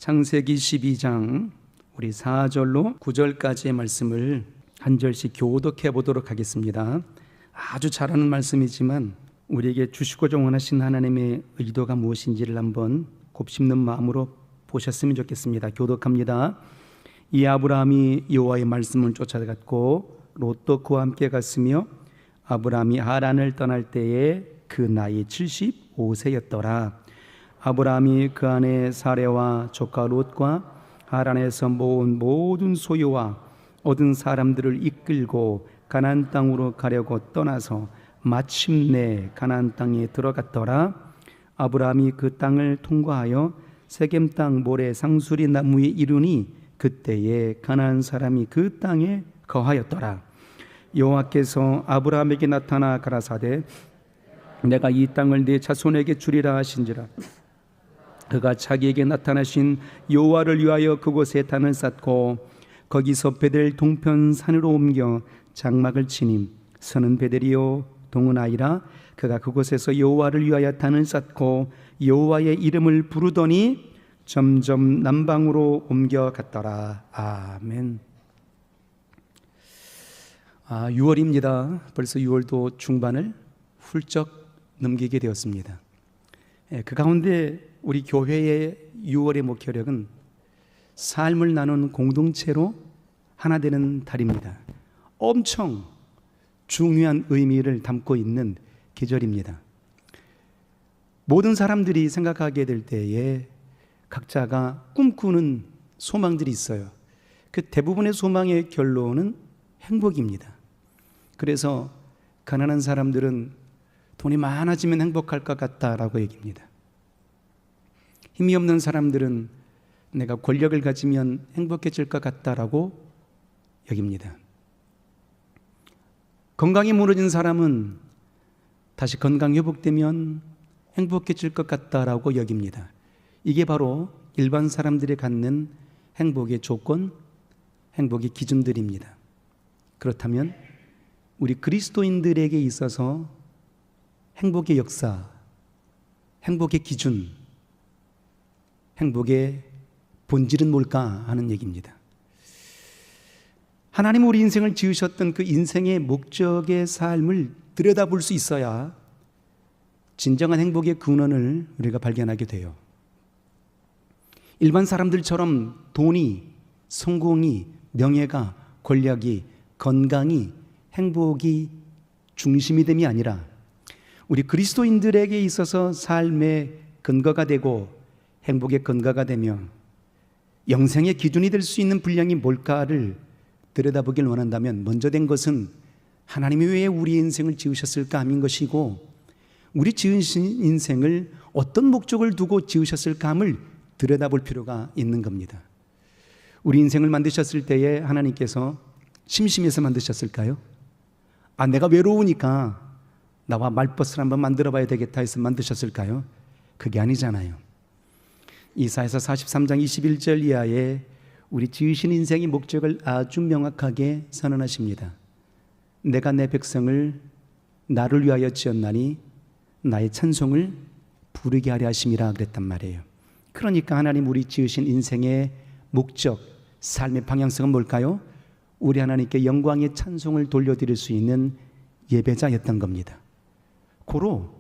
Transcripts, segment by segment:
창세기 12장 우리 4절로 9절까지의 말씀을 한 절씩 교독해 보도록 하겠습니다. 아주 잘하는 말씀이지만 우리에게 주시고자 원하신 하나님의 의도가 무엇인지를 한번 곱씹는 마음으로 보셨으면 좋겠습니다. 교독합니다. 이 아브라함이 여호와의 말씀을 쫓아갔고 롯도 그와 함께 갔으며 아브라함이 하란을 떠날 때에 그 나이 75세였더라. 아브라함이 그 안에 사레와 조카 롯과 하란에서 모은 모든 소유와 얻은 사람들을 이끌고 가나안 땅으로 가려고 떠나서 마침내 가나안 땅에 들어갔더라. 아브라함이 그 땅을 통과하여 세겜 땅 모래 상수리 나무에 이르니 그때에 가나안 사람이 그 땅에 거하였더라. 여호와께서 아브라함에게 나타나 가라사대 내가 이 땅을 네 자손에게 주리라 하신지라. 그가 자기에게 나타나신 여호와를 위하여 그곳에 단을 쌓고 거기서 베델 동편 산으로 옮겨 장막을 치니 서는 베델이요 동은 아이라. 그가 그곳에서 여호와를 위하여 단을 쌓고 여호와의 이름을 부르더니 점점 남방으로 옮겨갔더라. 아멘. 6월입니다. 벌써 6월도 중반을 훌쩍 넘기게 되었습니다. 그 가운데 우리 교회의 6월의 목회력은 삶을 나눈 공동체로 하나 되는 달입니다. 엄청 중요한 의미를 담고 있는 계절입니다. 모든 사람들이 생각하게 될 때에 각자가 꿈꾸는 소망들이 있어요. 그 대부분의 소망의 결론은 행복입니다. 그래서 가난한 사람들은 돈이 많아지면 행복할 것 같다라고 얘기합니다. 힘이 없는 사람들은 내가 권력을 가지면 행복해질 것 같다라고 여깁니다. 건강이 무너진 사람은 다시 건강 회복되면 행복해질 것 같다라고 여깁니다. 이게 바로 일반 사람들이 갖는 행복의 조건, 행복의 기준들입니다. 그렇다면 우리 그리스도인들에게 있어서 행복의 역사, 행복의 기준, 행복의 본질은 뭘까 하는 얘기입니다. 하나님 우리 인생을 지으셨던 그 인생의 목적의 삶을 들여다볼 수 있어야 진정한 행복의 근원을 우리가 발견하게 돼요. 일반 사람들처럼 돈이, 성공이, 명예가, 권력이, 건강이, 행복이 중심이 됨이 아니라 우리 그리스도인들에게 있어서 삶의 근거가 되고 행복의 근거가 되며 영생의 기준이 될 수 있는 분량이 뭘까를 들여다보길 원한다면 먼저 된 것은 하나님이 왜 우리 인생을 지으셨을까 함인 것이고 우리 지으신 인생을 어떤 목적을 두고 지으셨을까 함을 들여다볼 필요가 있는 겁니다. 우리 인생을 만드셨을 때에 하나님께서 심심해서 만드셨을까요? 내가 외로우니까 나와 말벗을 한번 만들어 봐야 되겠다 해서 만드셨을까요? 그게 아니잖아요. 이사야서 43장 21절 이하에 우리 지으신 인생의 목적을 아주 명확하게 선언하십니다. 내가 내 백성을 나를 위하여 지었나니 나의 찬송을 부르게 하려 하심이라 그랬단 말이에요. 그러니까 하나님 우리 지으신 인생의 목적, 삶의 방향성은 뭘까요? 우리 하나님께 영광의 찬송을 돌려드릴 수 있는 예배자였던 겁니다. 고로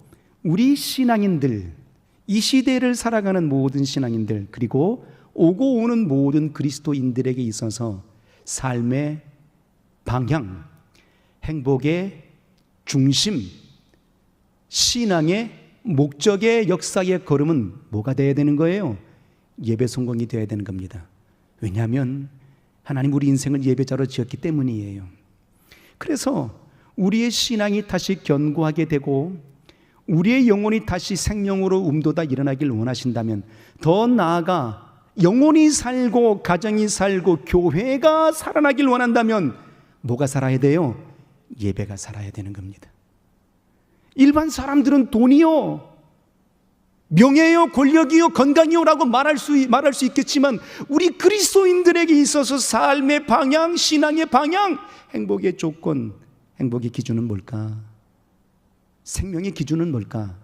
우리 신앙인들, 이 시대를 살아가는 모든 신앙인들 그리고 오고 오는 모든 그리스도인들에게 있어서 삶의 방향, 행복의 중심, 신앙의 목적의 역사의 걸음은 뭐가 되어야 되는 거예요? 예배 성공이 되어야 되는 겁니다. 왜냐하면 하나님 우리 인생을 예배자로 지었기 때문이에요. 그래서 우리의 신앙이 다시 견고하게 되고 우리의 영혼이 다시 생명으로 움돋아 일어나길 원하신다면 더 나아가 영혼이 살고 가정이 살고 교회가 살아나길 원한다면 뭐가 살아야 돼요? 예배가 살아야 되는 겁니다. 일반 사람들은 돈이요, 명예요, 권력이요, 건강이요 라고 말할 수 있겠지만 우리 그리스도인들에게 있어서 삶의 방향, 신앙의 방향, 행복의 조건, 행복의 기준은 뭘까? 생명의 기준은 뭘까?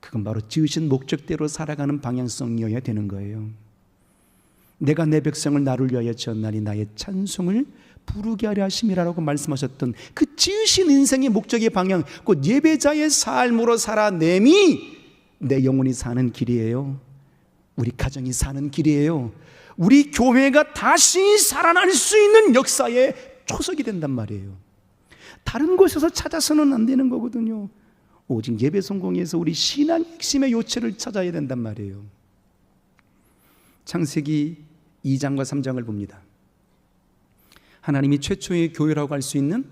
그건 바로 지으신 목적대로 살아가는 방향성이어야 되는 거예요. 내가 내 백성을 나를 위하여 지었나니 나의 찬송을 부르게 하려 하심이라고 말씀하셨던 그 지으신 인생의 목적의 방향, 곧 예배자의 삶으로 살아냄이 내 영혼이 사는 길이에요. 우리 가정이 사는 길이에요. 우리 교회가 다시 살아날 수 있는 역사의 초석이 된단 말이에요. 다른 곳에서 찾아서는 안 되는 거거든요. 오직 예배 성공에서 우리 신앙의 핵심의 요체를 찾아야 된단 말이에요. 창세기 2장과 3장을 봅니다. 하나님이 최초의 교회라고 할 수 있는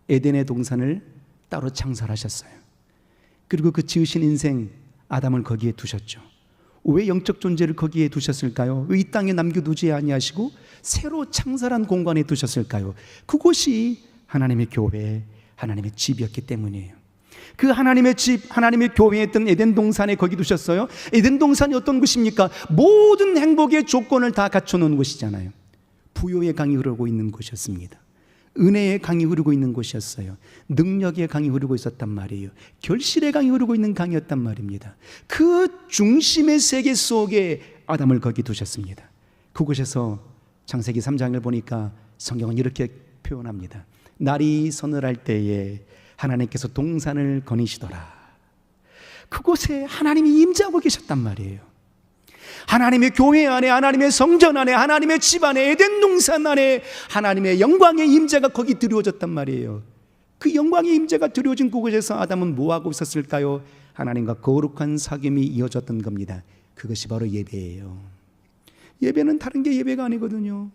에덴의 동산을 따로 창설하셨어요. 그리고 그 지으신 인생 아담을 거기에 두셨죠. 왜 영적 존재를 거기에 두셨을까요? 왜 이 땅에 남겨두지 아니하시고 새로 창설한 공간에 두셨을까요? 그곳이 하나님의 교회, 하나님의 집이었기 때문이에요. 그 하나님의 집, 하나님의 교회였던 에덴 동산에 거기 두셨어요. 에덴 동산이 어떤 곳입니까? 모든 행복의 조건을 다 갖춰놓은 곳이잖아요. 부요의 강이 흐르고 있는 곳이었습니다. 은혜의 강이 흐르고 있는 곳이었어요. 능력의 강이 흐르고 있었단 말이에요. 결실의 강이 흐르고 있는 강이었단 말입니다. 그 중심의 세계 속에 아담을 거기 두셨습니다. 그곳에서 창세기 3장을 보니까 성경은 이렇게 표현합니다. 날이 서늘할 때에 하나님께서 동산을 거니시더라. 그곳에 하나님이 임재하고 계셨단 말이에요. 하나님의 교회 안에, 하나님의 성전 안에, 하나님의 집 안에, 에덴 동산 안에 하나님의 영광의 임재가 거기 드리워졌단 말이에요. 그 영광의 임재가 드리워진 그곳에서 아담은 뭐하고 있었을까요? 하나님과 거룩한 사귐이 이어졌던 겁니다. 그것이 바로 예배예요. 예배는 다른 게 예배가 아니거든요.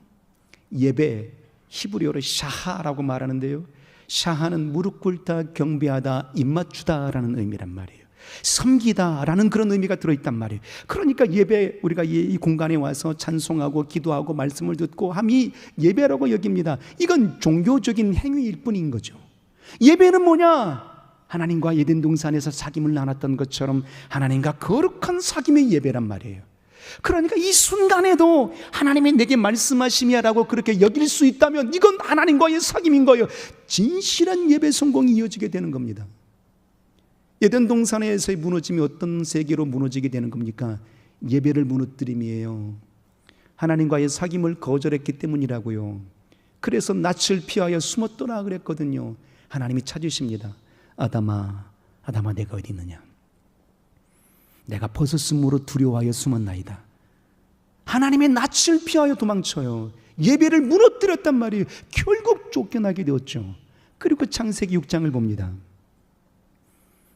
예배, 히브리어로 샤하라고 말하는데요, 샤하는 무릎 꿇다, 경배하다, 입맞추다라는 의미란 말이에요. 섬기다라는 그런 의미가 들어있단 말이에요. 그러니까 예배, 우리가 이 공간에 와서 찬송하고 기도하고 말씀을 듣고 함이 예배라고 여깁니다. 이건 종교적인 행위일 뿐인 거죠. 예배는 뭐냐? 하나님과 에덴 동산에서 사귐을 나눴던 것처럼 하나님과 거룩한 사귐의 예배란 말이에요. 그러니까 이 순간에도 하나님이 내게 말씀하심이야라고 그렇게 여길 수 있다면 이건 하나님과의 사귐인 거예요. 진실한 예배 성공이 이어지게 되는 겁니다. 에덴 동산에서의 무너짐이 어떤 세계로 무너지게 되는 겁니까? 예배를 무너뜨림이에요. 하나님과의 사귐을 거절했기 때문이라고요. 그래서 낯을 피하여 숨었더라 그랬거든요. 하나님이 찾으십니다. 아담아, 아담아, 내가 어디 있느냐? 내가 벗었으므로 두려워하여 숨었나이다. 하나님의 낯을 피하여 도망쳐요. 예배를 무너뜨렸단 말이에요. 결국 쫓겨나게 되었죠. 그리고 창세기 6장을 봅니다.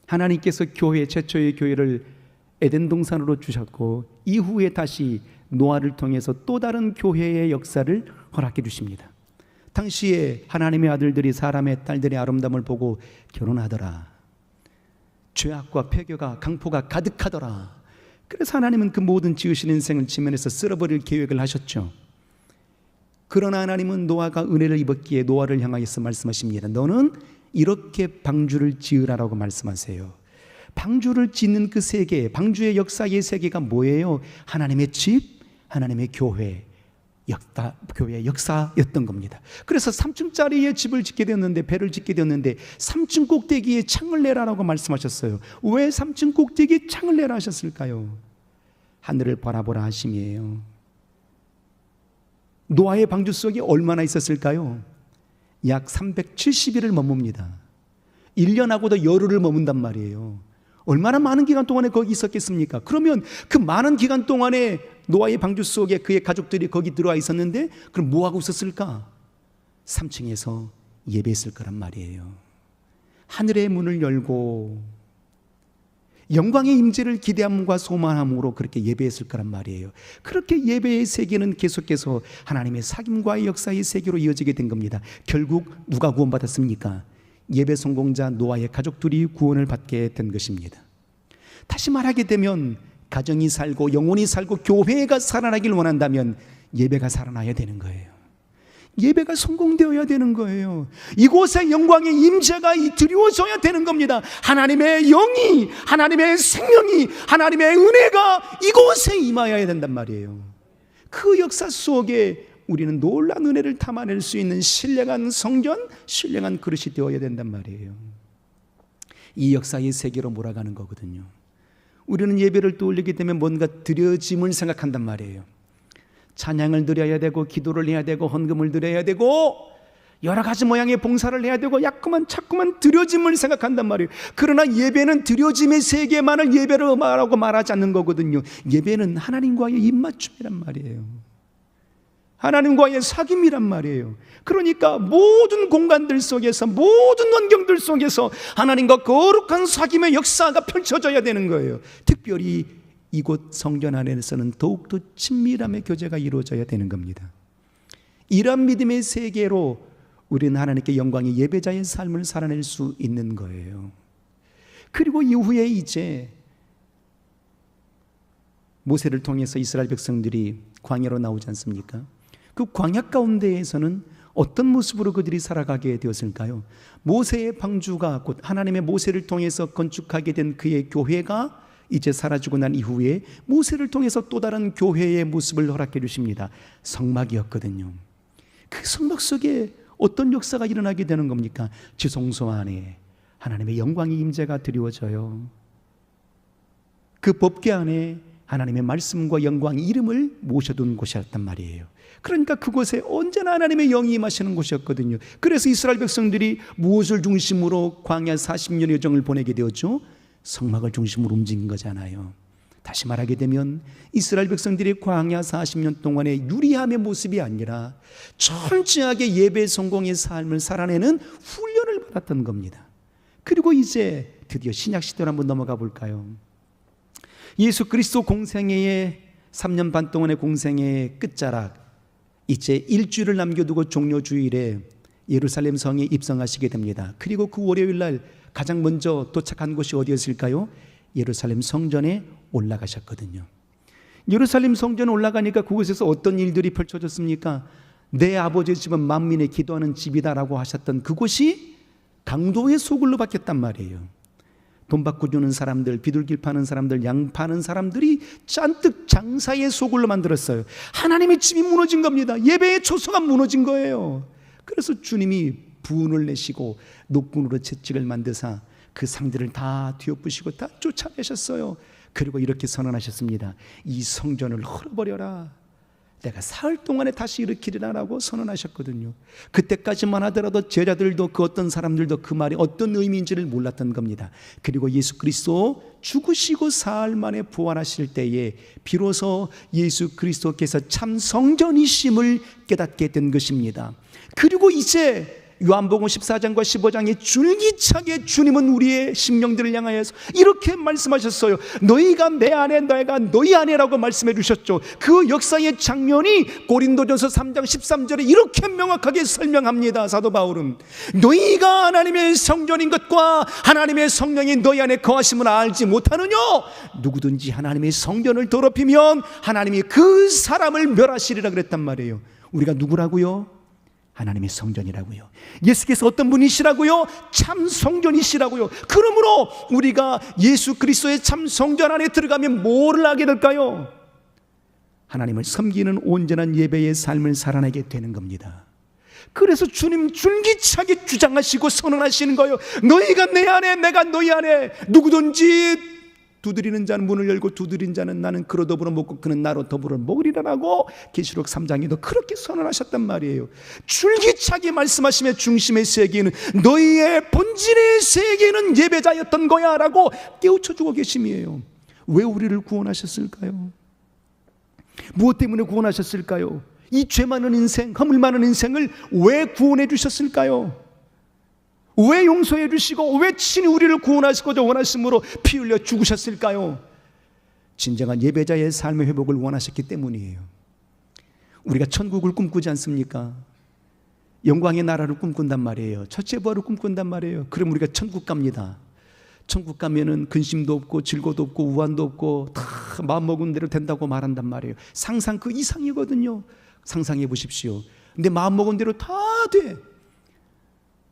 하나님께서 교회, 최초의 교회를 에덴 동산으로 주셨고 이후에 다시 노아를 통해서 또 다른 교회의 역사를 허락해 주십니다. 당시에 하나님의 아들들이 사람의 딸들의 아름다움을 보고 결혼하더라. 죄악과 폐교가, 강포가 가득하더라. 그래서 하나님은 그 모든 지으신 인생을 지면에서 쓸어버릴 계획을 하셨죠. 그러나 하나님은 노아가 은혜를 입었기에 노아를 향하여서 말씀하십니다. 너는 이렇게 방주를 지으라라고 말씀하세요. 방주를 짓는 그 세계, 방주의 역사의 세계가 뭐예요? 하나님의 집, 하나님의 교회, 교회의 역사였던 겁니다. 그래서 3층짜리의 집을 짓게 되었는데, 배를 짓게 되었는데 3층 꼭대기에 창을 내라라고 말씀하셨어요. 왜 3층 꼭대기에 창을 내라 하셨을까요? 하늘을 바라보라 하심이에요. 노아의 방주 속에 얼마나 있었을까요? 약 370일을 머뭅니다. 1년하고도 열흘을 머문단 말이에요. 얼마나 많은 기간 동안에 거기 있었겠습니까? 그러면 그 많은 기간 동안에 노아의 방주 속에 그의 가족들이 거기 들어와 있었는데 그럼 뭐하고 있었을까? 3층에서 예배했을 거란 말이에요. 하늘의 문을 열고 영광의 임재를 기대함과 소망함으로 그렇게 예배했을 거란 말이에요. 그렇게 예배의 세계는 계속해서 하나님의 사귐과의 역사의 세계로 이어지게 된 겁니다. 결국 누가 구원받았습니까? 예배 성공자 노아의 가족들이 구원을 받게 된 것입니다. 다시 말하게 되면 가정이 살고 영혼이 살고 교회가 살아나길 원한다면 예배가 살아나야 되는 거예요. 예배가 성공되어야 되는 거예요. 이곳에 영광의 임재가 드리워져야 되는 겁니다. 하나님의 영이, 하나님의 생명이, 하나님의 은혜가 이곳에 임하여야 된단 말이에요. 그 역사 속에 우리는 놀라운 은혜를 담아낼 수 있는 신령한 성전, 신령한 그릇이 되어야 된단 말이에요. 이 역사의 세계로 몰아가는 거거든요. 우리는 예배를 떠올리게 되면 뭔가 드려짐을 생각한단 말이에요. 찬양을 드려야 되고 기도를 해야 되고 헌금을 드려야 되고 여러 가지 모양의 봉사를 해야 되고 자꾸만 드려짐을 생각한단 말이에요. 그러나 예배는 드려짐의 세계만을 예배로 말하고 말하지 않는 거거든요. 예배는 하나님과의 입맞춤이란 말이에요. 하나님과의 사귐이란 말이에요. 그러니까 모든 공간들 속에서, 모든 환경들 속에서 하나님과 거룩한 사귐의 역사가 펼쳐져야 되는 거예요. 특별히 이곳 성전 안에서는 더욱더 친밀함의 교제가 이루어져야 되는 겁니다. 이러한 믿음의 세계로 우리는 하나님께 영광의 예배자의 삶을 살아낼 수 있는 거예요. 그리고 이후에 이제 모세를 통해서 이스라엘 백성들이 광야로 나오지 않습니까? 그 광야 가운데에서는 어떤 모습으로 그들이 살아가게 되었을까요? 모세의 방주가 곧 하나님의 모세를 통해서 건축하게 된 그의 교회가 이제 사라지고 난 이후에 모세를 통해서 또 다른 교회의 모습을 허락해 주십니다. 성막이었거든요. 그 성막 속에 어떤 역사가 일어나게 되는 겁니까? 지성소 안에 하나님의 영광의 임재가 드리워져요. 그 법궤 안에 하나님의 말씀과 영광의 이름을 모셔둔 곳이었단 말이에요. 그러니까 그곳에 언제나 하나님의 영이 임하시는 곳이었거든요. 그래서 이스라엘 백성들이 무엇을 중심으로 광야 40년의 여정을 보내게 되었죠? 성막을 중심으로 움직인 거잖아요. 다시 말하게 되면 이스라엘 백성들이 광야 40년 동안의 유리함의 모습이 아니라 철저하게 예배 성공의 삶을 살아내는 훈련을 받았던 겁니다. 그리고 이제 드디어 신약 시대로 한번 넘어가 볼까요? 예수 그리스도 공생애의 3년 반 동안의 공생애의 끝자락, 이제 일주일을 남겨두고 종료주일에 예루살렘 성에 입성하시게 됩니다. 그리고 그 월요일 날 가장 먼저 도착한 곳이 어디였을까요? 예루살렘 성전에 올라가셨거든요. 예루살렘 성전에 올라가니까 그곳에서 어떤 일들이 펼쳐졌습니까? 내 아버지의 집은 만민의 기도하는 집이다라고 하셨던 그곳이 강도의 소굴로 바뀌었단 말이에요. 돈 받고 주는 사람들, 비둘기 파는 사람들, 양 파는 사람들이 잔뜩 장사의 소굴로 만들었어요. 하나님의 집이 무너진 겁니다. 예배의 초소가 무너진 거예요. 그래서 주님이 분을 내시고 녹군으로 채찍을 만드사 그 상들을 다 뒤엎으시고 다 쫓아내셨어요. 그리고 이렇게 선언하셨습니다. 이 성전을 헐어버려라. 내가 사흘 동안에 다시 일으키리라라고 선언하셨거든요. 그때까지만 하더라도 제자들도 그 어떤 사람들도 그 말이 어떤 의미인지를 몰랐던 겁니다. 그리고 예수 그리스도 죽으시고 사흘 만에 부활하실 때에 비로소 예수 그리스도께서 참 성전이심을 깨닫게 된 것입니다. 그리고 이제 요한복음 14장과 15장에 줄기차게 주님은 우리의 심령들을 향하여서 이렇게 말씀하셨어요. 너희가 내 안에 내가 너희 안에라고 말씀해 주셨죠. 그 역사의 장면이 고린도전서 3장 13절에 이렇게 명확하게 설명합니다. 사도 바울은 너희가 하나님의 성전인 것과 하나님의 성령이 너희 안에 거하심을 알지 못하느냐? 누구든지 하나님의 성전을 더럽히면 하나님이 그 사람을 멸하시리라 그랬단 말이에요. 우리가 누구라고요? 하나님의 성전이라고요. 예수께서 어떤 분이시라고요? 참 성전이시라고요. 그러므로 우리가 예수 그리스도의 참 성전 안에 들어가면 뭐를 하게 될까요? 하나님을 섬기는 온전한 예배의 삶을 살아내게 되는 겁니다. 그래서 주님 줄기차게 주장하시고 선언하시는 거예요. 너희가 내 안에 내가 너희 안에 누구든지 두드리는 자는 문을 열고 두드린 자는 나는 그로 더불어 먹고 그는 나로 더불어 먹으리라라고 계시록 3장에도 그렇게 선언하셨단 말이에요. 줄기차게 말씀하시며 중심의 세계는 너희의 본질의 세계는 예배자였던 거야 라고 깨우쳐주고 계심이에요. 왜 우리를 구원하셨을까요? 무엇 때문에 구원하셨을까요? 이 죄 많은 인생, 허물 많은 인생을 왜 구원해 주셨을까요? 왜 용서해 주시고 왜 친히 우리를 구원하시고자 원하심으로 피 흘려 죽으셨을까요? 진정한 예배자의 삶의 회복을 원하셨기 때문이에요. 우리가 천국을 꿈꾸지 않습니까? 영광의 나라를 꿈꾼단 말이에요. 첫째 부활을 꿈꾼단 말이에요. 그럼 우리가 천국 갑니다. 천국 가면은 근심도 없고 질고도 없고 우환도 없고 다 마음먹은 대로 된다고 말한단 말이에요. 상상 그 이상이거든요. 상상해 보십시오. 근데 마음먹은 대로 다 돼.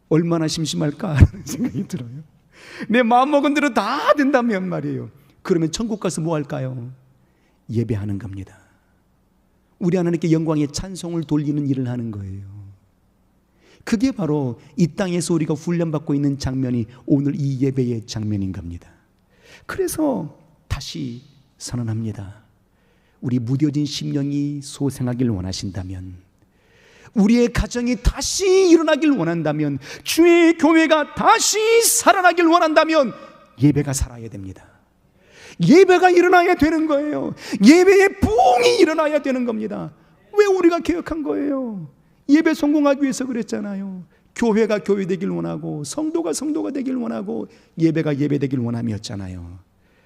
얼마나 심심할까 하는 생각이 들어요. 내 마음먹은 대로 다 된다면 말이에요. 그러면 천국 가서 뭐 할까요? 예배하는 겁니다. 우리 하나님께 영광의 찬송을 돌리는 일을 하는 거예요. 그게 바로 이 땅에서 우리가 훈련받고 있는 장면이 오늘 이 예배의 장면인 겁니다. 그래서 다시 선언합니다. 우리 무뎌진 심령이 소생하길 원하신다면, 우리의 가정이 다시 일어나길 원한다면, 주의 교회가 다시 살아나길 원한다면 예배가 살아야 됩니다. 예배가 일어나야 되는 거예요. 예배의 부흥이 일어나야 되는 겁니다. 왜 우리가 개혁한 거예요? 예배 성공하기 위해서 그랬잖아요. 교회가 교회 되길 원하고, 성도가 성도가 되길 원하고, 예배가 예배 되길 원함이었잖아요.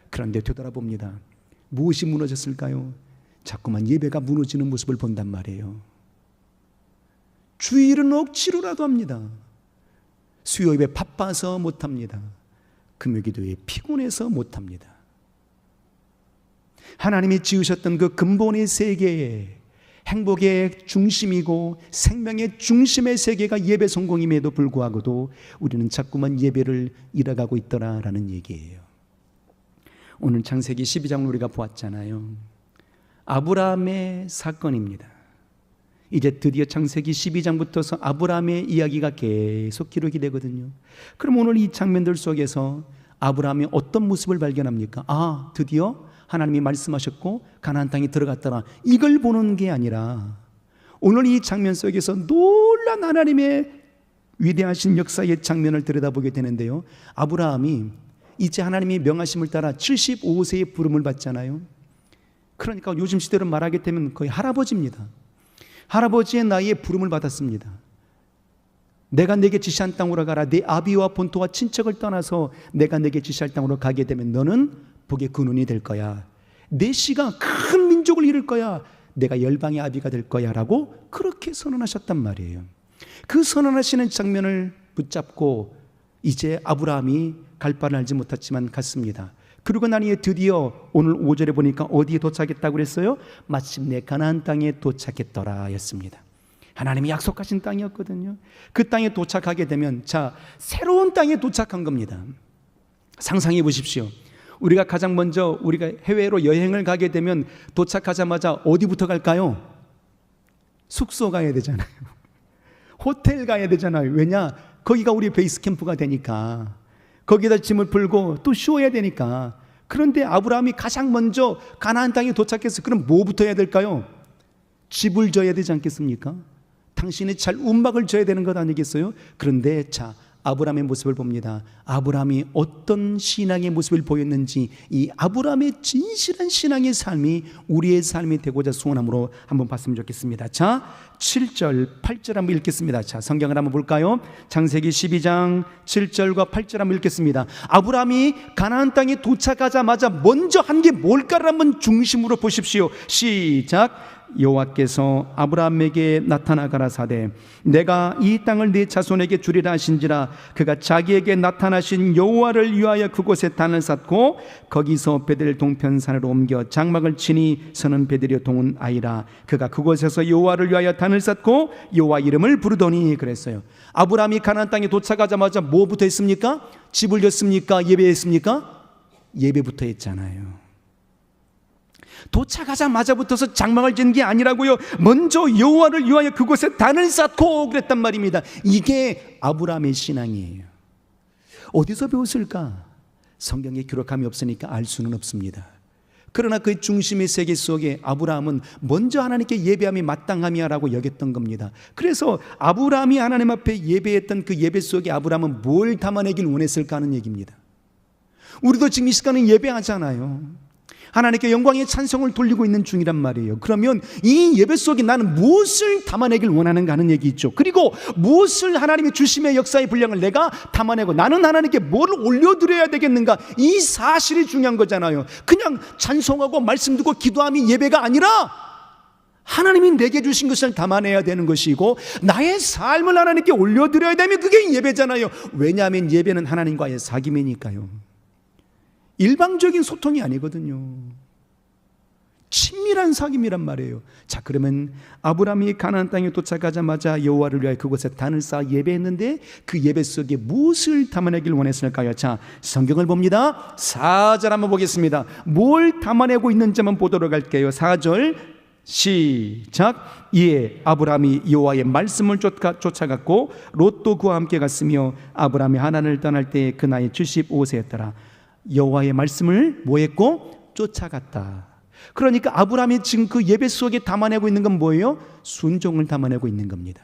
그런데 되돌아봅니다. 무엇이 무너졌을까요? 자꾸만 예배가 무너지는 모습을 본단 말이에요. 주일은 억지로라도 합니다. 수요 예배 바빠서 못합니다. 금요기도에 피곤해서 못합니다. 하나님이 지으셨던 그 근본의 세계에 행복의 중심이고 생명의 중심의 세계가 예배 성공임에도 불구하고도 우리는 자꾸만 예배를 잃어가고 있더라라는 얘기예요. 오늘 창세기 12장을 우리가 보았잖아요. 아브라함의 사건입니다. 이제 드디어 창세기 12장부터서 아브라함의 이야기가 계속 기록이 되거든요. 그럼 오늘 이 장면들 속에서 아브라함이 어떤 모습을 발견합니까? 아, 드디어 하나님이 말씀하셨고 가나안 땅에 들어갔더라, 이걸 보는 게 아니라 오늘 이 장면 속에서 놀란 하나님의 위대하신 역사의 장면을 들여다보게 되는데요. 아브라함이 이제 하나님이 명하심을 따라 75세의 부름을 받잖아요. 그러니까 요즘 시대로 말하게 되면 거의 할아버지입니다. 할아버지의 나이에 부름을 받았습니다. 내가 내게 지시한 땅으로 가라. 내 아비와 본토와 친척을 떠나서 내가 내게 지시할 땅으로 가게 되면 너는 복의 근원이 될 거야. 내 씨가 큰 민족을 이룰 거야. 내가 열방의 아비가 될 거야 라고 그렇게 선언하셨단 말이에요. 그 선언하시는 장면을 붙잡고 이제 아브라함이 갈 바를 알지 못했지만 갔습니다. 그리고 난 이에 드디어 오늘 5절에 보니까 어디에 도착했다고 그랬어요? 마침내 가나안 땅에 도착했더라 였습니다. 하나님이 약속하신 땅이었거든요. 그 땅에 도착하게 되면 새로운 땅에 도착한 겁니다. 상상해 보십시오. 우리가 가장 먼저 우리가 해외로 여행을 가게 되면 도착하자마자 어디부터 갈까요? 숙소 가야 되잖아요. 호텔 가야 되잖아요. 왜냐? 거기가 우리 베이스 캠프가 되니까. 거기다 짐을 풀고 또 쉬어야 되니까. 그런데 아브라함이 가장 먼저 가나안 땅에 도착해서 그럼 뭐부터 해야 될까요? 집을 져야 되지 않겠습니까? 당신이 잘 움막을 져야 되는 것 아니겠어요? 그런데 아브라함의 모습을 봅니다. 아브라함이 어떤 신앙의 모습을 보였는지 이 아브라함의 진실한 신앙의 삶이 우리의 삶이 되고자 소원함으로 한번 봤으면 좋겠습니다. 7절 8절 한번 읽겠습니다. 성경을 한번 볼까요? 창세기 12장 7절과 8절 한번 읽겠습니다. 아브라함이 가나안 땅에 도착하자마자 먼저 한 게 뭘까를 한번 중심으로 보십시오. 시작. 여호와께서 아브라함에게 나타나 가라사대 내가 이 땅을 네 자손에게 주리라 하신지라. 그가 자기에게 나타나신 여호와를 위하여 그곳에 단을 쌓고 거기서 베델 동편산으로 옮겨 장막을 치니 서는 베델이여 동은 아이라. 그가 그곳에서 여호와를 위하여 단을 쌓고 여호와 이름을 부르더니 그랬어요. 아브라함이 가나안 땅에 도착하자마자 뭐부터 했습니까? 집을 졌습니까? 예배했습니까? 예배부터 했잖아요. 도착하자마자부터서 장막을 짓는 게 아니라고요. 먼저 여호와를 위하여 그곳에 단을 쌓고 그랬단 말입니다. 이게 아브라함의 신앙이에요. 어디서 배웠을까? 성경에 기록함이 없으니까 알 수는 없습니다. 그러나 그 중심의 세계 속에 아브라함은 먼저 하나님께 예배함이 마땅함이야라고 여겼던 겁니다. 그래서 아브라함이 하나님 앞에 예배했던 그 예배 속에 아브라함은 뭘 담아내길 원했을까 하는 얘기입니다. 우리도 지금 이 시간에 예배하잖아요. 하나님께 영광의 찬송을 돌리고 있는 중이란 말이에요. 그러면 이 예배 속에 나는 무엇을 담아내길 원하는가 하는 얘기 있죠. 그리고 무엇을 하나님의 주심의 역사의 분량을 내가 담아내고 나는 하나님께 뭘 올려드려야 되겠는가, 이 사실이 중요한 거잖아요. 그냥 찬송하고 말씀 듣고 기도함이 예배가 아니라 하나님이 내게 주신 것을 담아내야 되는 것이고 나의 삶을 하나님께 올려드려야 되면 그게 예배잖아요. 왜냐하면 예배는 하나님과의 사귐이니까요. 일방적인 소통이 아니거든요. 친밀한 사귐이란 말이에요. 그러면 아브라함이 가나안 땅에 도착하자마자 여호와를 위하여 그곳에 단을 쌓아 예배했는데 그 예배 속에 무엇을 담아내길 원했을까요? 성경을 봅니다. 4절 한번 보겠습니다. 뭘 담아내고 있는지 한번 보도록 할게요. 4절 시작. 이에 아브라함이 여호와의 말씀을 쫓아갔고 롯도 그와 함께 갔으며 아브라함이 하란을 떠날 때에 그 나이 75세였더라. 여호와의 말씀을 뭐했고? 쫓아갔다. 그러니까 아브라함이 지금 그 예배 속에 담아내고 있는 건 뭐예요? 순종을 담아내고 있는 겁니다.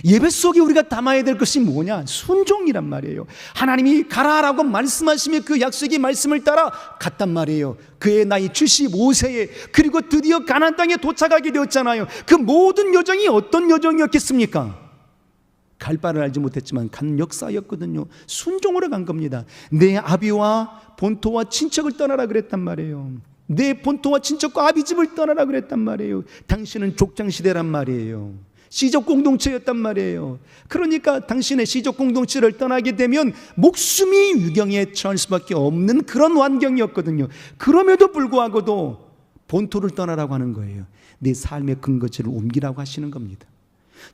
예배 속에 우리가 담아야 될 것이 뭐냐? 순종이란 말이에요. 하나님이 가라라고 말씀하시며 그 약속의 말씀을 따라 갔단 말이에요. 그의 나이 75세에 그리고 드디어 가나안 땅에 도착하게 되었잖아요. 그 모든 여정이 어떤 여정이었겠습니까? 갈 바를 알지 못했지만 간 역사였거든요. 순종으로 간 겁니다. 내 아비와 본토와 친척을 떠나라 그랬단 말이에요. 내 본토와 친척과 아비 집을 떠나라 그랬단 말이에요. 당신은 족장시대란 말이에요. 시족 공동체였단 말이에요. 그러니까 당신의 시족 공동체를 떠나게 되면 목숨이 위경에 처할 수밖에 없는 그런 환경이었거든요. 그럼에도 불구하고도 본토를 떠나라고 하는 거예요. 내 삶의 근거지를 옮기라고 하시는 겁니다.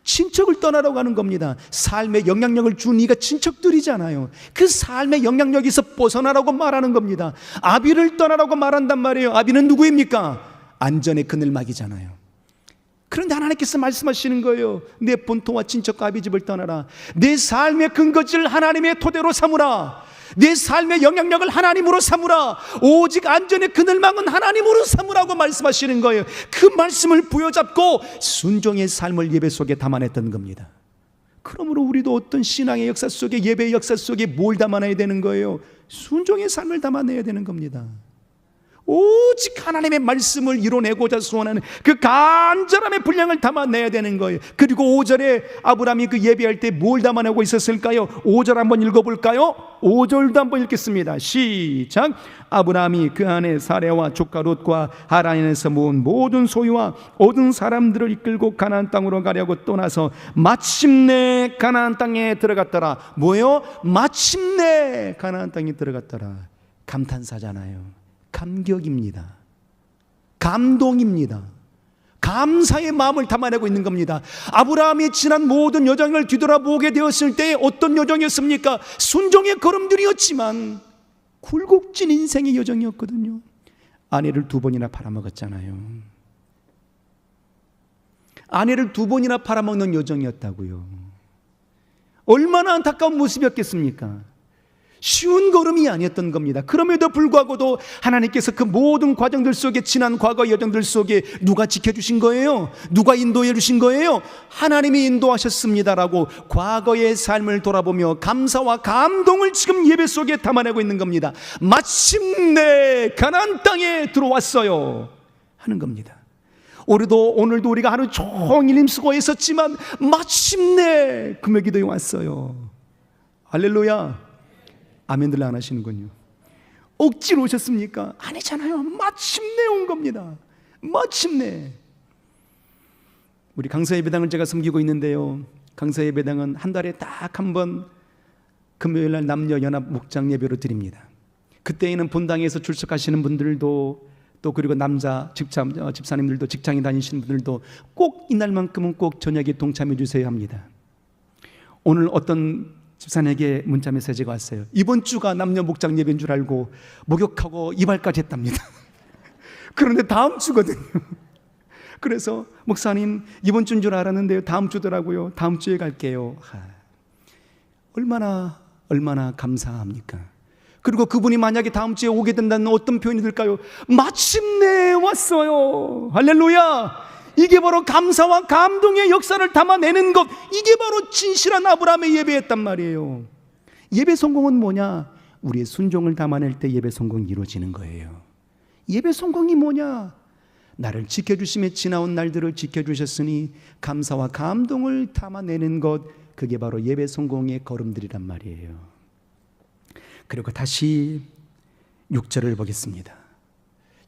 친척을 떠나라고 하는 겁니다. 삶의 영향력을 준 이가 친척들이잖아요. 그 삶의 영향력에서 벗어나라고 말하는 겁니다. 아비를 떠나라고 말한단 말이에요. 아비는 누구입니까? 안전의 그늘막이잖아요. 그런데 하나님께서 말씀하시는 거예요. 내 본토와 친척과 아비 집을 떠나라. 내 삶의 근거지를 하나님의 토대로 삼으라. 내 삶의 영향력을 하나님으로 삼으라. 오직 안전의 그늘망은 하나님으로 삼으라고 말씀하시는 거예요. 그 말씀을 부여잡고 순종의 삶을 예배 속에 담아냈던 겁니다. 그러므로 우리도 어떤 신앙의 역사 속에, 예배의 역사 속에 뭘 담아내야 되는 거예요? 순종의 삶을 담아내야 되는 겁니다. 오직 하나님의 말씀을 이뤄내고자 소원하는 그 간절함의 분량을 담아내야 되는 거예요. 그리고 5절에 아브라함이 그 예배할 때 뭘 담아내고 있었을까요? 5절 한번 읽어볼까요? 5절도 한번 읽겠습니다. 시작. 아브라함이 그 안에 사레와 조카 롯과 하란에서 모은 모든 소유와 얻은 사람들을 이끌고 가나안 땅으로 가려고 떠나서 마침내 가나안 땅에 들어갔더라. 뭐예요? 마침내 가나안 땅에 들어갔더라. 감탄사잖아요. 감격입니다. 감동입니다. 감사의 마음을 담아내고 있는 겁니다. 아브라함이 지난 모든 여정을 뒤돌아보게 되었을 때 어떤 여정이었습니까? 순종의 걸음들이었지만 굴곡진 인생의 여정이었거든요. 아내를 2번이나 팔아먹었잖아요. 아내를 2번이나 팔아먹는 여정이었다고요. 얼마나 안타까운 모습이었겠습니까? 쉬운 걸음이 아니었던 겁니다. 그럼에도 불구하고도 하나님께서 그 모든 과정들 속에, 지난 과거 여정들 속에 누가 지켜주신 거예요? 누가 인도해 주신 거예요? 하나님이 인도하셨습니다라고 과거의 삶을 돌아보며 감사와 감동을 지금 예배 속에 담아내고 있는 겁니다. 마침내 가나안 땅에 들어왔어요 하는 겁니다. 오늘도 우리가 하루 종일 힘쓰고 있었지만 마침내 금요기도에 왔어요. 할렐루야. 아멘들 안 하시는군요. 억지로 오셨습니까? 아니잖아요. 마침내 온 겁니다. 마침내. 우리 강서예배당을 제가 섬기고 있는데요, 강서예배당은 한 달에 딱 한 번 금요일날 남녀 연합 목장 예배로 드립니다. 그때에는 본당에서 출석하시는 분들도 또 그리고 남자 집사님들도, 직장에 다니시는 분들도 꼭 이날만큼은 꼭 저녁에 동참해 주세요 합니다. 오늘 어떤 집사님에게 문자 메시지가 왔어요. 이번 주가 남녀 목장 예배인 줄 알고 목욕하고 이발까지 했답니다. 그런데 다음 주거든요. 그래서 목사님 이번 주인 줄 알았는데요, 다음 주더라고요. 다음 주에 갈게요. 얼마나 감사합니까? 그리고 그분이 만약에 다음 주에 오게 된다는 어떤 표현이 들까요? 마침내 왔어요. 할렐루야. 이게 바로 감사와 감동의 역사를 담아내는 것, 이게 바로 진실한 아브라함의 예배였단 말이에요. 예배 성공은 뭐냐? 우리의 순종을 담아낼 때 예배 성공이 이루어지는 거예요. 예배 성공이 뭐냐? 나를 지켜주심에 지나온 날들을 지켜주셨으니 감사와 감동을 담아내는 것, 그게 바로 예배 성공의 걸음들이란 말이에요. 그리고 다시 6절을 보겠습니다.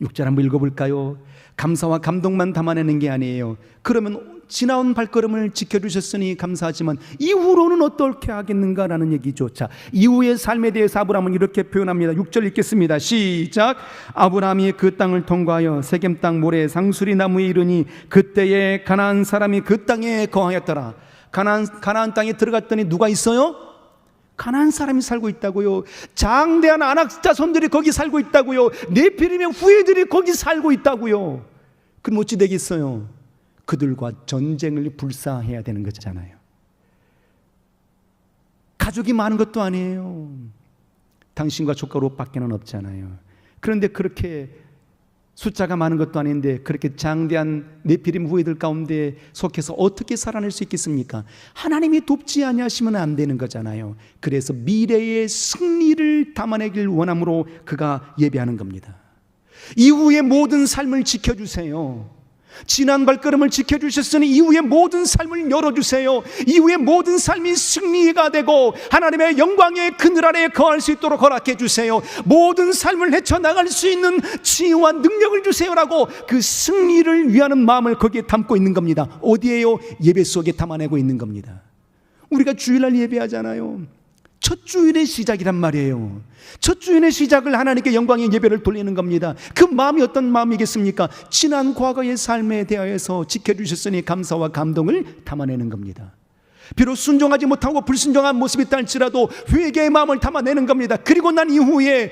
6절 한번 읽어볼까요? 감사와 감동만 담아내는 게 아니에요. 그러면 지나온 발걸음을 지켜주셨으니 감사하지만 이후로는 어떻게 하겠는가라는 얘기죠. 자, 이후의 삶에 대해서 아브라함은 이렇게 표현합니다. 6절 읽겠습니다. 시작. 아브라함이 그 땅을 통과하여 세겜 땅 모래 상수리 나무에 이르니 그때에 가나안 사람이 그 땅에 거하였더라. 가나안 땅에 들어갔더니 누가 있어요? 가나안 사람이 살고 있다고요. 장대한 아낙 자손들이 거기 살고 있다고요. 네피림의 후예들이 거기 살고 있다고요. 그럼 어찌 되겠어요? 그들과 전쟁을 불사해야 되는 거잖아요. 가족이 많은 것도 아니에요. 당신과 조카 롯밖에는 없잖아요. 그런데 그렇게 숫자가 많은 것도 아닌데 그렇게 장대한 네피림 후예들 가운데 속해서 어떻게 살아낼 수 있겠습니까? 하나님이 돕지 아니하시면 안 되는 거잖아요. 그래서 미래의 승리를 담아내길 원함으로 그가 예배하는 겁니다. 이후의 모든 삶을 지켜주세요. 지난 발걸음을 지켜주셨으니 이후의 모든 삶을 열어주세요. 이후의 모든 삶이 승리가 되고 하나님의 영광의 그늘 아래에 거할 수 있도록 허락해 주세요. 모든 삶을 헤쳐나갈 수 있는 지혜와 능력을 주세요라고 그 승리를 위하는 마음을 거기에 담고 있는 겁니다. 어디에요? 예배 속에 담아내고 있는 겁니다. 우리가 주일날 예배하잖아요. 첫 주일의 시작이란 말이에요. 첫 주일의 시작을 하나님께 영광의 예배를 돌리는 겁니다. 그 마음이 어떤 마음이겠습니까? 지난 과거의 삶에 대하여서 지켜주셨으니 감사와 감동을 담아내는 겁니다. 비록 순종하지 못하고 불순종한 모습이 있다 할지라도 회개의 마음을 담아내는 겁니다. 그리고 난 이후에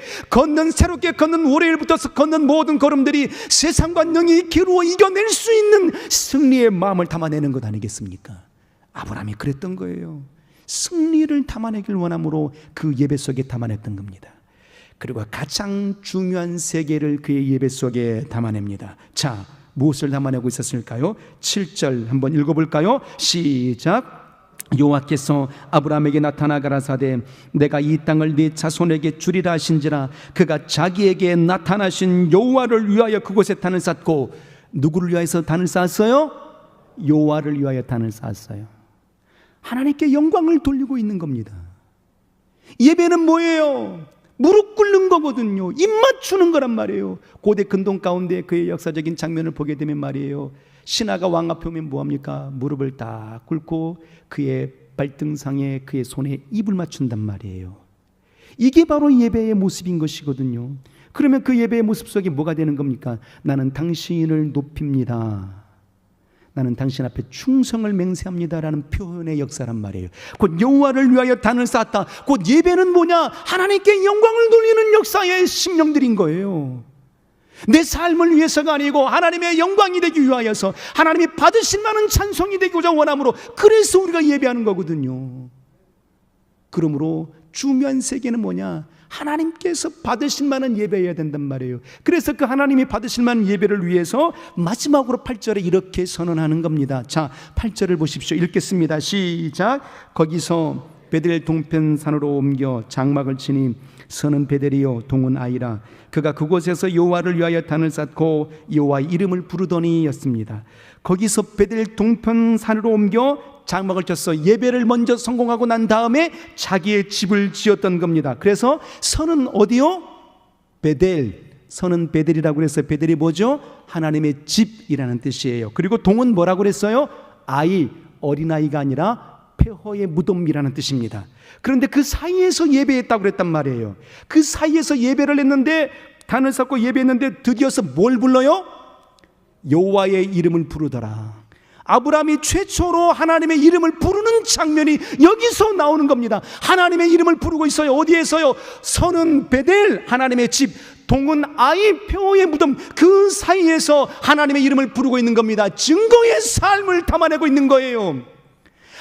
새롭게 걷는 월요일부터 걷는 모든 걸음들이 세상과 능히 기루어 이겨낼 수 있는 승리의 마음을 담아내는 것 아니겠습니까? 아브라함이 그랬던 거예요. 승리를 담아내길 원함으로 그 예배 속에 담아냈던 겁니다. 그리고 가장 중요한 세계를 그의 예배 속에 담아냅니다. 자, 무엇을 담아내고 있었을까요? 7절 한번 읽어볼까요? 시작. 여호와께서 아브라함에게 나타나 가라사대 내가 이 땅을 네 자손에게 주리라 하신지라. 그가 자기에게 나타나신 여호와를 위하여 그곳에 단을 쌓고, 누구를 위하여서 단을 쌓았어요? 여호와를 위하여 단을 쌓았어요. 하나님께 영광을 돌리고 있는 겁니다. 예배는 뭐예요? 무릎 꿇는 거거든요. 입 맞추는 거란 말이에요. 고대 근동 가운데 그의 역사적인 장면을 보게 되면 말이에요, 신하가 왕 앞에 오면 뭐합니까? 무릎을 딱 꿇고 그의 발등상에 그의 손에 입을 맞춘단 말이에요. 이게 바로 예배의 모습인 것이거든요. 그러면 그 예배의 모습 속에 뭐가 되는 겁니까? 나는 당신을 높입니다. 나는 당신 앞에 충성을 맹세합니다라는 표현의 역사란 말이에요. 곧 여호와를 위하여 단을 쌓았다. 곧 예배는 뭐냐? 하나님께 영광을 돌리는 역사의 심령들인 거예요. 내 삶을 위해서가 아니고 하나님의 영광이 되기 위하여서 하나님이 받으실 만한 찬송이 되고자 원함으로, 그래서 우리가 예배하는 거거든요. 그러므로 중요한 세계는 뭐냐? 하나님께서 받으실 만한 예배여야 된단 말이에요. 그래서 그 하나님이 받으실 만한 예배를 위해서 마지막으로 8절에 이렇게 선언하는 겁니다. 자, 8절을 보십시오. 읽겠습니다. 시작. 거기서 베델 동편산으로 옮겨 장막을 치니 선은 베델이요 동은 아이라. 그가 그곳에서 여호와를 위하여 단을 쌓고 여호와의 이름을 부르더니였습니다. 거기서 베델 동편산으로 옮겨 장막을 쳤어. 예배를 먼저 성공하고 난 다음에 자기의 집을 지었던 겁니다. 그래서 선은 어디요? 베델. 선은 베델이라고 그랬어요. 베델이 뭐죠? 하나님의 집이라는 뜻이에요. 그리고 동은 뭐라고 그랬어요? 아이, 어린아이가 아니라 폐허의 무덤이라는 뜻입니다. 그런데 그 사이에서 예배했다고 그랬단 말이에요. 그 사이에서 예배를 했는데, 단을 쌓고 예배했는데 드디어서 뭘 불러요? 여호와의 이름을 부르더라. 아브라함이 최초로 하나님의 이름을 부르는 장면이 여기서 나오는 겁니다. 하나님의 이름을 부르고 있어요. 어디에서요? 선은 베델, 하나님의 집, 동은 아이, 폐허의 무덤, 그 사이에서 하나님의 이름을 부르고 있는 겁니다. 증거의 삶을 담아내고 있는 거예요.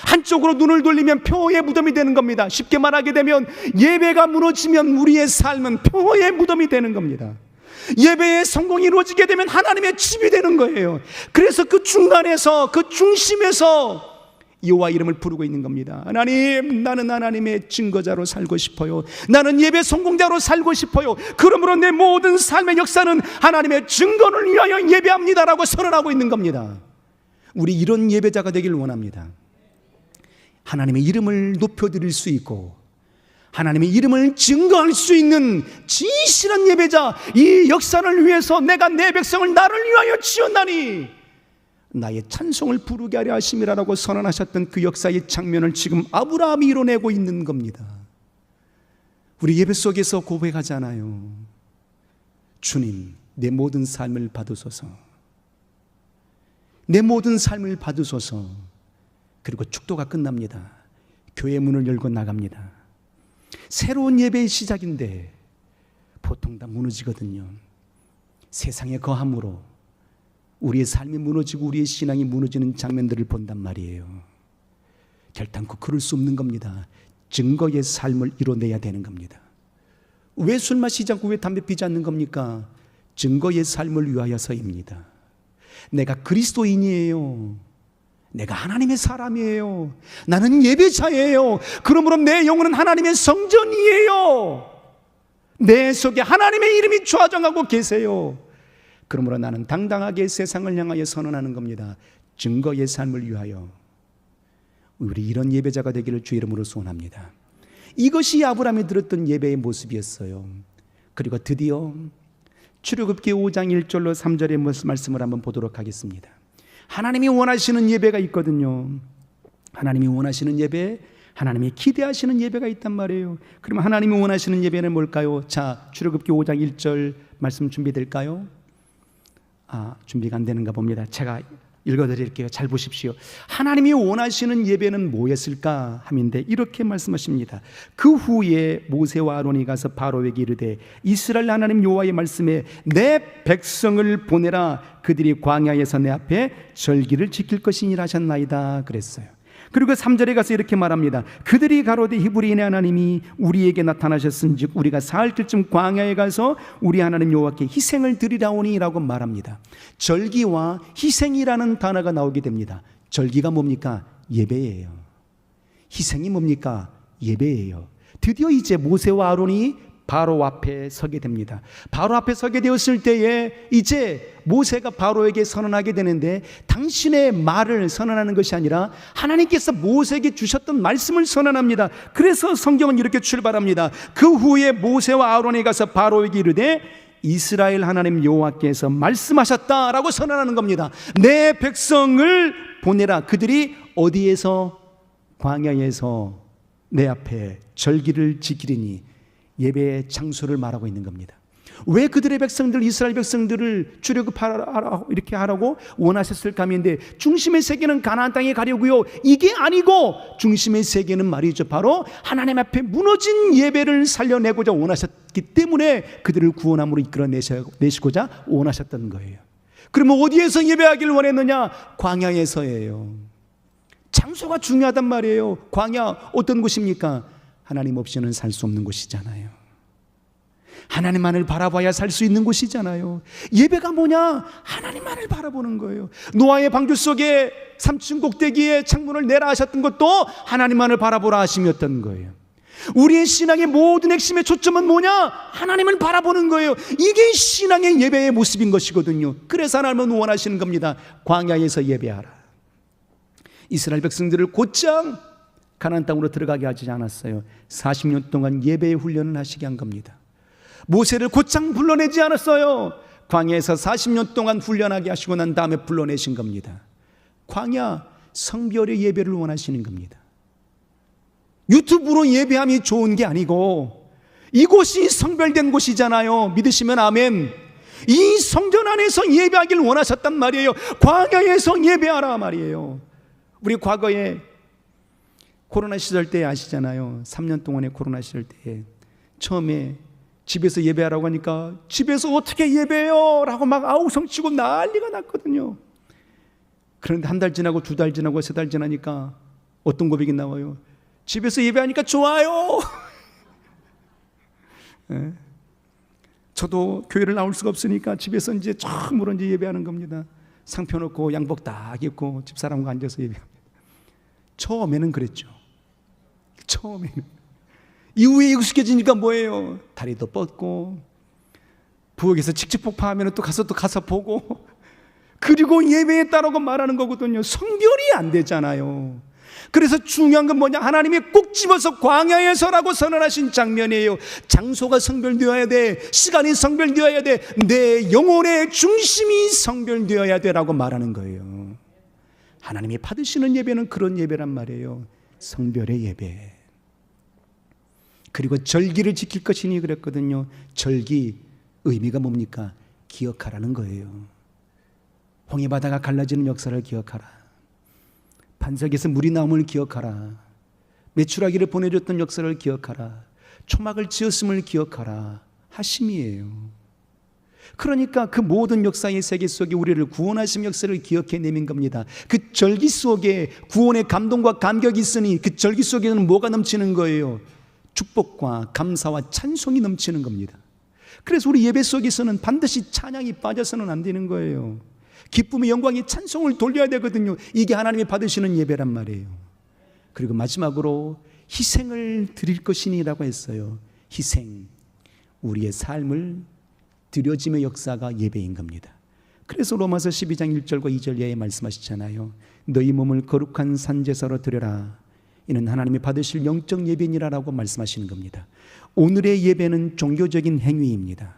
한쪽으로 눈을 돌리면 폐허의 무덤이 되는 겁니다. 쉽게 말하게 되면 예배가 무너지면 우리의 삶은 폐허의 무덤이 되는 겁니다. 예배의 성공이 이루어지게 되면 하나님의 집이 되는 거예요. 그래서 그 중간에서, 그 중심에서 여호와 이름을 부르고 있는 겁니다. 하나님, 나는 하나님의 증거자로 살고 싶어요. 나는 예배 성공자로 살고 싶어요. 그러므로 내 모든 삶의 역사는 하나님의 증거를 위하여 예배합니다라고 선언하고 있는 겁니다. 우리 이런 예배자가 되길 원합니다. 하나님의 이름을 높여드릴 수 있고 하나님의 이름을 증거할 수 있는 진실한 예배자, 이 역사를 위해서 내가 내 백성을 나를 위하여 지었나니 나의 찬송을 부르게 하려 하심이라고 선언하셨던 그 역사의 장면을 지금 아브라함이 이뤄내고 있는 겁니다. 우리 예배 속에서 고백하잖아요. 주님, 내 모든 삶을 받으소서. 내 모든 삶을 받으소서. 그리고 축도가 끝납니다. 교회 문을 열고 나갑니다. 새로운 예배의 시작인데 보통 다 무너지거든요. 세상의 거함으로 우리의 삶이 무너지고 우리의 신앙이 무너지는 장면들을 본단 말이에요. 결단코 그럴 수 없는 겁니다. 증거의 삶을 이뤄내야 되는 겁니다. 왜 술 마시지 않고 왜 담배 피지 않는 겁니까? 증거의 삶을 위하여서입니다. 내가 그리스도인이에요. 내가 하나님의 사람이에요. 나는 예배자예요. 그러므로 내 영혼은 하나님의 성전이에요. 내 속에 하나님의 이름이 좌정하고 계세요. 그러므로 나는 당당하게 세상을 향하여 선언하는 겁니다. 증거의 삶을 위하여. 우리 이런 예배자가 되기를 주 이름으로 소원합니다. 이것이 아브라함이 드렸던 예배의 모습이었어요. 그리고 드디어 출애굽기 5장 1절로 3절의 말씀을 한번 보도록 하겠습니다. 하나님이 원하시는 예배가 있거든요. 하나님이 원하시는 예배, 하나님이 기대하시는 예배가 있단 말이에요. 그러면 하나님이 원하시는 예배는 뭘까요? 자, 출애굽기 5장 1절 말씀 준비될까요? 준비가 안 되는가 봅니다. 제가 읽어드릴게요. 잘 보십시오. 하나님이 원하시는 예배는 뭐였을까 함인데 이렇게 말씀하십니다. 그 후에 모세와 아론이 가서 바로에게 이르되 이스라엘 하나님 여호와의 말씀에 내 백성을 보내라. 그들이 광야에서 내 앞에 절기를 지킬 것이니라 하셨나이다 그랬어요. 그리고 3절에 가서 이렇게 말합니다. 그들이 가로되 히브리인의 하나님이 우리에게 나타나셨은즉 우리가 사흘쯤 광야에 가서 우리 하나님 여호와께 희생을 드리라오니 라고 말합니다. 절기와 희생이라는 단어가 나오게 됩니다. 절기가 뭡니까? 예배예요. 희생이 뭡니까? 예배예요. 드디어 이제 모세와 아론이 바로 앞에 서게 됩니다. 바로 앞에 서게 되었을 때에 이제 모세가 바로에게 선언하게 되는데 당신의 말을 선언하는 것이 아니라 하나님께서 모세에게 주셨던 말씀을 선언합니다. 그래서 성경은 이렇게 출발합니다. 그 후에 모세와 아론이 가서 바로에게 이르되 이스라엘 하나님 여호와께서 말씀하셨다라고 선언하는 겁니다. 내 백성을 보내라. 그들이 어디에서? 광야에서 내 앞에 절기를 지키리니. 예배의 장소를 말하고 있는 겁니다. 왜 그들의 백성들, 이스라엘 백성들을 출애굽하라 이렇게 하라고 원하셨을까 하는데 중심의 세계는 가나안 땅에 가려고요. 이게 아니고 중심의 세계는 말이죠. 바로 하나님 앞에 무너진 예배를 살려내고자 원하셨기 때문에 그들을 구원함으로 이끌어내시고자 원하셨던 거예요. 그러면 어디에서 예배하기를 원했느냐? 광야에서예요. 장소가 중요하단 말이에요. 광야 어떤 곳입니까? 하나님 없이는 살 수 없는 곳이잖아요. 하나님만을 바라봐야 살 수 있는 곳이잖아요. 예배가 뭐냐? 하나님만을 바라보는 거예요. 노아의 방주 속에 3층 꼭대기에 창문을 내라 하셨던 것도 하나님만을 바라보라 하심이었던 거예요. 우리의 신앙의 모든 핵심의 초점은 뭐냐? 하나님을 바라보는 거예요. 이게 신앙의 예배의 모습인 것이거든요. 그래서 하나님은 원하시는 겁니다. 광야에서 예배하라. 이스라엘 백성들을 곧장 가나안 땅으로 들어가게 하지 않았어요. 40년 동안 예배의 훈련을 하시게 한 겁니다. 모세를 곧장 불러내지 않았어요. 광야에서 40년 동안 훈련하게 하시고 난 다음에 불러내신 겁니다. 광야 성별의 예배를 원하시는 겁니다. 유튜브로 예배함이 좋은 게 아니고 이곳이 성별된 곳이잖아요. 믿으시면 아멘. 이 성전 안에서 예배하기를 원하셨단 말이에요. 광야에서 예배하라 말이에요. 우리 과거에 코로나 시절 때 아시잖아요. 3년 동안의 코로나 시절 때 처음에 집에서 예배하라고 하니까 집에서 어떻게 예배해요? 라고 막 아우성치고 난리가 났거든요. 그런데 한 달 지나고 2달 지나고 3달 지나니까 어떤 고백이 나와요? 집에서 예배하니까 좋아요. 네. 저도 교회를 나올 수가 없으니까 집에서 이제 처음으로 이제 예배하는 겁니다. 상 펴놓고 양복 딱 입고 집사람과 앉아서 예배합니다. 처음에는 그랬죠. 처음에는. 이후에 익숙해지니까 뭐예요? 다리도 뻗고 부엌에서 칙칙폭파하면 또 가서 보고 그리고 예배에 따르고 말하는 거거든요. 성별이 안 되잖아요. 그래서 중요한 건 뭐냐? 하나님이 꼭 집어서 광야에서라고 선언하신 장면이에요. 장소가 성별되어야 돼. 시간이 성별되어야 돼. 내 영혼의 중심이 성별되어야 돼라고 말하는 거예요. 하나님이 받으시는 예배는 그런 예배란 말이에요. 성별의 예배. 그리고 절기를 지킬 것이니 그랬거든요. 절기 의미가 뭡니까? 기억하라는 거예요. 홍해바다가 갈라지는 역사를 기억하라. 반석에서 물이 나옴을 기억하라. 메추라기를 보내줬던 역사를 기억하라. 초막을 지었음을 기억하라 하심이에요. 그러니까 그 모든 역사의 세계 속에 우리를 구원하신 역사를 기억해내는 겁니다. 그 절기 속에 구원의 감동과 감격이 있으니 그 절기 속에는 뭐가 넘치는 거예요? 축복과 감사와 찬송이 넘치는 겁니다. 그래서 우리 예배 속에서는 반드시 찬양이 빠져서는 안 되는 거예요. 기쁨의 영광이 찬송을 돌려야 되거든요. 이게 하나님이 받으시는 예배란 말이에요. 그리고 마지막으로 희생을 드릴 것이니라고 했어요. 희생, 우리의 삶을 드려짐의 역사가 예배인 겁니다. 그래서 로마서 12장 1절과 2절에 말씀하시잖아요. 너희 몸을 거룩한 산제사로 드려라. 이는 하나님이 받으실 영적 예배니라라고 말씀하시는 겁니다. 오늘의 예배는 종교적인 행위입니다.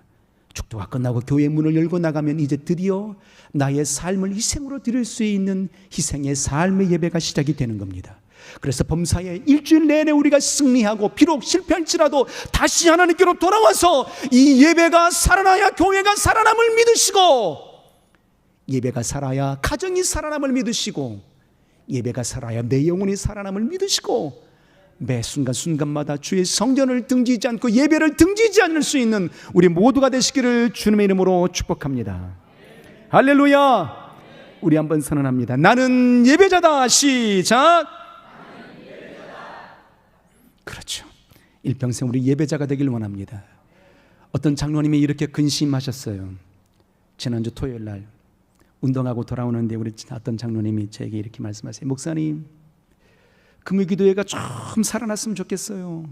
축도가 끝나고 교회 문을 열고 나가면 이제 드디어 나의 삶을 희생으로 드릴 수 있는 희생의 삶의 예배가 시작이 되는 겁니다. 그래서 범사에 일주일 내내 우리가 승리하고 비록 실패할지라도 다시 하나님께로 돌아와서 이 예배가 살아나야 교회가 살아남을 믿으시고, 예배가 살아야 가정이 살아남을 믿으시고, 예배가 살아야 내 영혼이 살아남을 믿으시고, 매 순간순간마다 주의 성전을 등지지 않고 예배를 등지지 않을 수 있는 우리 모두가 되시기를 주님의 이름으로 축복합니다. 할렐루야. 우리 한번 선언합니다. 나는 예배자다. 시작. 그렇죠. 일평생 우리 예배자가 되길 원합니다. 어떤 장로님이 이렇게 근심하셨어요. 지난주 토요일 날 운동하고 돌아오는데 우리 어떤 장로님이 저에게 이렇게 말씀하세요. 목사님, 금요기도회가 좀 살아났으면 좋겠어요.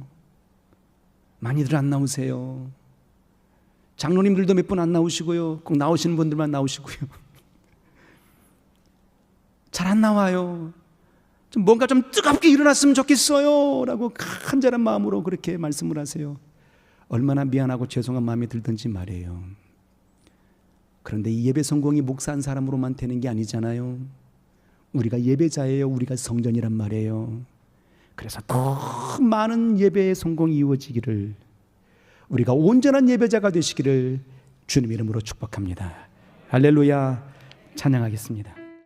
많이들 안 나오세요. 장로님들도 몇 분 안 나오시고요. 꼭 나오시는 분들만 나오시고요. 잘 안 나와요. 좀 뭔가 좀 뜨겁게 일어났으면 좋겠어요 라고 간절한 마음으로 그렇게 말씀을 하세요. 얼마나 미안하고 죄송한 마음이 들든지 말이에요. 그런데 이 예배 성공이 목사 한 사람으로만 되는 게 아니잖아요. 우리가 예배자예요. 우리가 성전이란 말이에요. 그래서 더 많은 예배의 성공이 이루어지기를, 우리가 온전한 예배자가 되시기를 주님 이름으로 축복합니다. 할렐루야. 찬양하겠습니다.